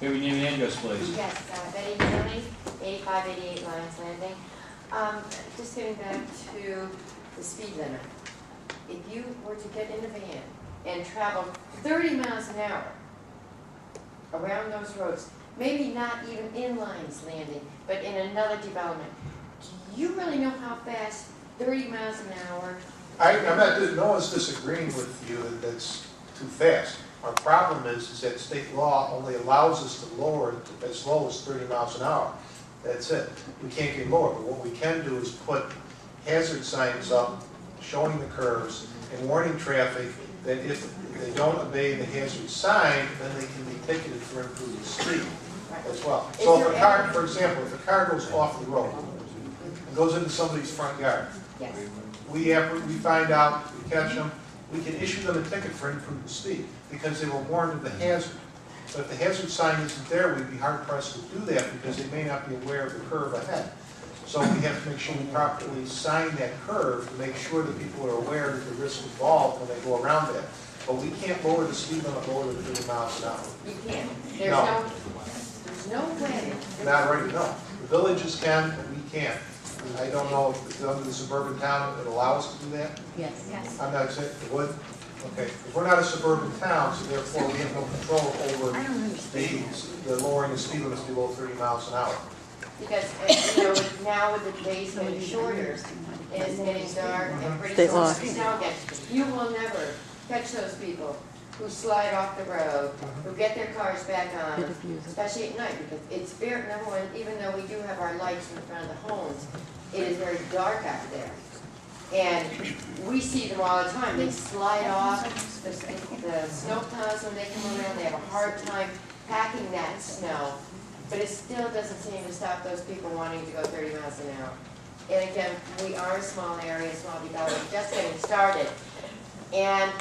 Give me your name and address, please. Yes, Betty Neely, 8588 Lyons Landing. Just getting back to the speed limit. If you were to get in a van and travel 30 miles an hour around those roads, maybe not even in Lyons Landing, but in another development, do you really know how fast 30 miles an hour? I'm not, no one's disagreeing with you that that's too fast. Our problem is that state law only allows us to lower it as low as 30 miles an hour. That's it. We can't get lower, but what we can do is put hazard signs up showing the curves and warning traffic that if they don't obey the hazard sign, then they can be ticketed for improving speed as well. So if a car, for example, if a car goes off the road and goes into somebody's front yard, Yes. we find out, we catch them, we can issue them a ticket for imprudent speed because they were warned of the hazard. But if the hazard sign isn't there, we'd be hard pressed to do that because they may not be aware of the curve ahead. So we have to make sure we properly sign that curve to make sure that people are aware of the risk involved when they go around that. But we can't lower the speed limit lower than 30 miles an hour. You can't. There's no way. Not right, no. The villages can, but we can't. I don't know if under the suburban town it would allow us to do that. Yes. Yes. I'm not saying it would. Okay, if we're not a suburban town, so therefore we have no control over the lowering the speed limits below 30 miles an hour. Because, now with the days getting shorter, it's getting dark and pretty soon snow gets, you will never catch those people who slide off the road, who get their cars back on, especially at night, because it's very, number one, even though we do have our lights in front of the homes, it is very dark out there. And we see them all the time. They slide off, the snow plows when they come around, they have a hard time packing that snow. But it still doesn't seem to stop those people wanting to go 30 miles an hour. And again, we are a small area, small development, just getting started. And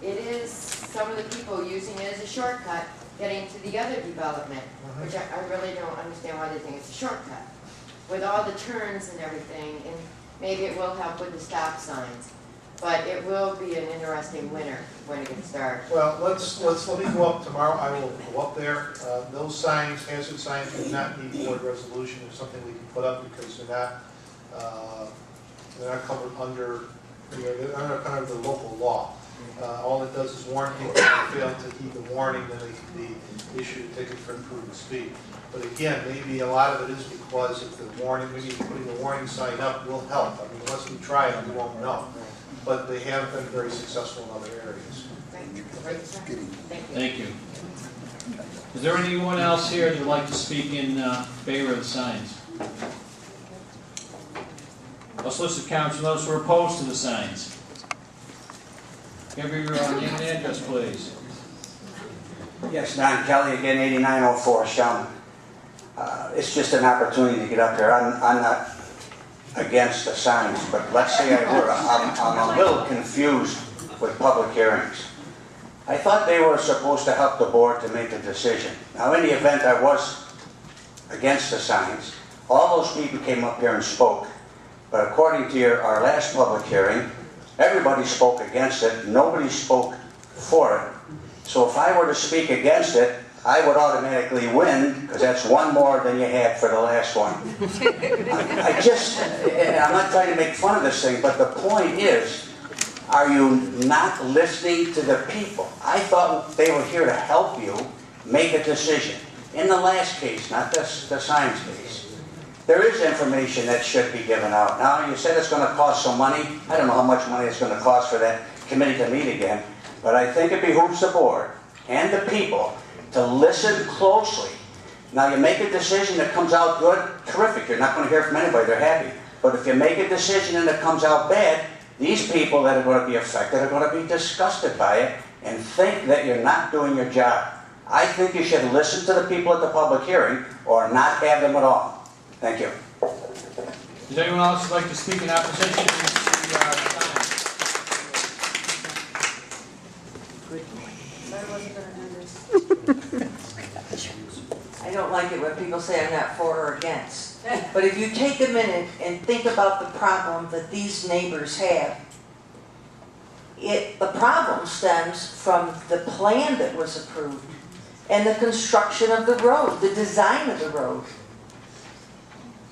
it is some of the people using it as a shortcut getting to the other development, which I really don't understand why they think it's a shortcut. With all the turns and everything, and maybe it will help with the stop signs. But it will be an interesting winter when it gets dark. Well, let me go up tomorrow. I will go up there. Those signs, hazard signs, do not need board resolution. It's something we can put up because they're not covered under the local law. All it does is warn people if they fail to heed the warning, then they can be issued a ticket for imprudent speed. But again, maybe a lot of it is because if the warning, maybe putting the warning sign up will help. I mean, unless we try it, we won't know. But they have been very successful in other areas. Thank you. Is there anyone else here that would like to speak in favor of the signs? I'll solicit council those who are opposed to the signs. Give me your name and address, please. Yes, Don Kelly again, 8904 Shelman. It's just an opportunity to get up there. I'm not against the signs, but let's say I were. I'm a little confused with public hearings. I thought they were supposed to help the board to make a decision. Now, in the event I was against the signs, all those people came up here and spoke. But according to our last public hearing, everybody spoke against it. Nobody spoke for it. So if I were to speak against it, I would automatically win, because that's one more than you had for the last one. I'm not trying to make fun of this thing, but the point is, are you not listening to the people? I thought they were here to help you make a decision. In the last case, not the signs case, there is information that should be given out. Now, you said it's going to cost some money. I don't know how much money it's going to cost for that committee to meet again, but I think it behooves the board and the people to listen closely. Now, you make a decision that comes out good, terrific. You're not going to hear from anybody. They're happy. But if you make a decision and it comes out bad, these people that are going to be affected are going to be disgusted by it and think that you're not doing your job. I think you should listen to the people at the public hearing or not have them at all. Thank you. Does anyone else like to speak in opposition to signs? I don't like it when people say I'm not for or against. But if you take a minute and think about the problem that these neighbors have, the problem stems from the plan that was approved. and the construction of the road, the design of the road.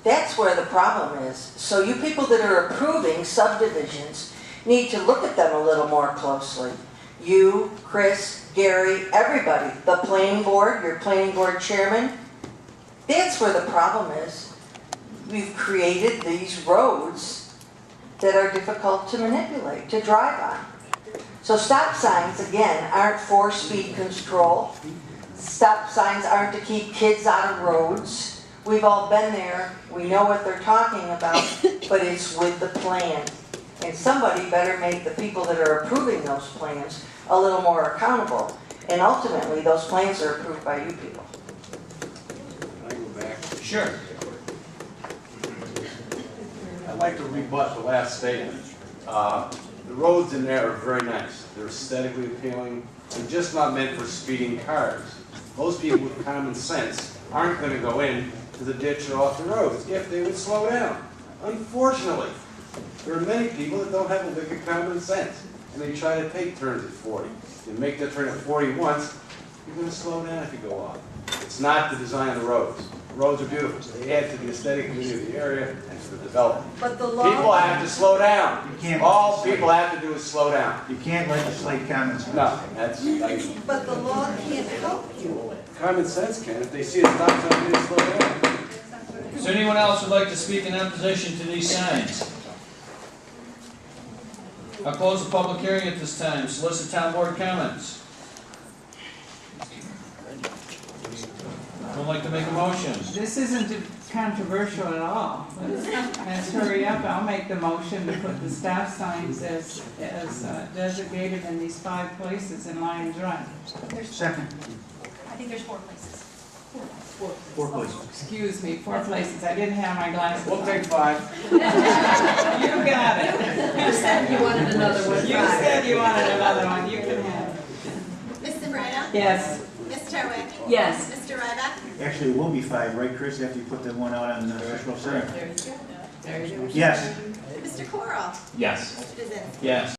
That's where the problem is. So you people that are approving subdivisions need to look at them a little more closely. You, Chris, Gary, everybody, the planning board, your planning board chairman, that's where the problem is. We've created these roads that are difficult to manipulate, to drive on. So stop signs, again, aren't for speed control. Stop signs aren't to keep kids out of roads. We've all been there, we know what they're talking about, but it's with the plan. And somebody better make the people that are approving those plans a little more accountable. And ultimately, those plans are approved by you people. Can I go back? Sure. I'd like to rebut the last statement. The roads in there are very nice. They're aesthetically appealing. They're just not meant for speeding cars. Most people with common sense aren't going to go in to the ditch or off the roads if they would slow down. Unfortunately, there are many people that don't have a lick of common sense, and they try to take turns at 40. You make that turn at 40 once, you're going to slow down if you go off. It's not the design of the roads. The roads are beautiful. They add to the aesthetic beauty of the area and to the development. But the law. People have to slow down. You can't- All people have to do is slow down. You can't legislate common sense. No, that's, But the law can't help you. common sense can. If they see a stop sign, they slow down. Is there anyone else who'd like to speak in opposition to these signs? I'll close the public hearing at this time. Solicit town board comments. Would like to make a motion? This isn't controversial at all. Let's hurry up. I'll make the motion to put the stop signs as designated in these 5 places in Lyon Drive. Second. I think there's 4 places. 4 places. Excuse me, 4 places. I didn't have my glasses We'll on. take 5. You got it. You said you wanted another one. You said you wanted another one. You can have it. Ms. Sembrano? Yes. Ms. Terwick? Yes. Mr. Ryback? Actually, it will be 5, right, Chris, after you put the one out on official sale? There you go. Yes. Mr. Coral? Yes. Mr. Dizzy? Yes.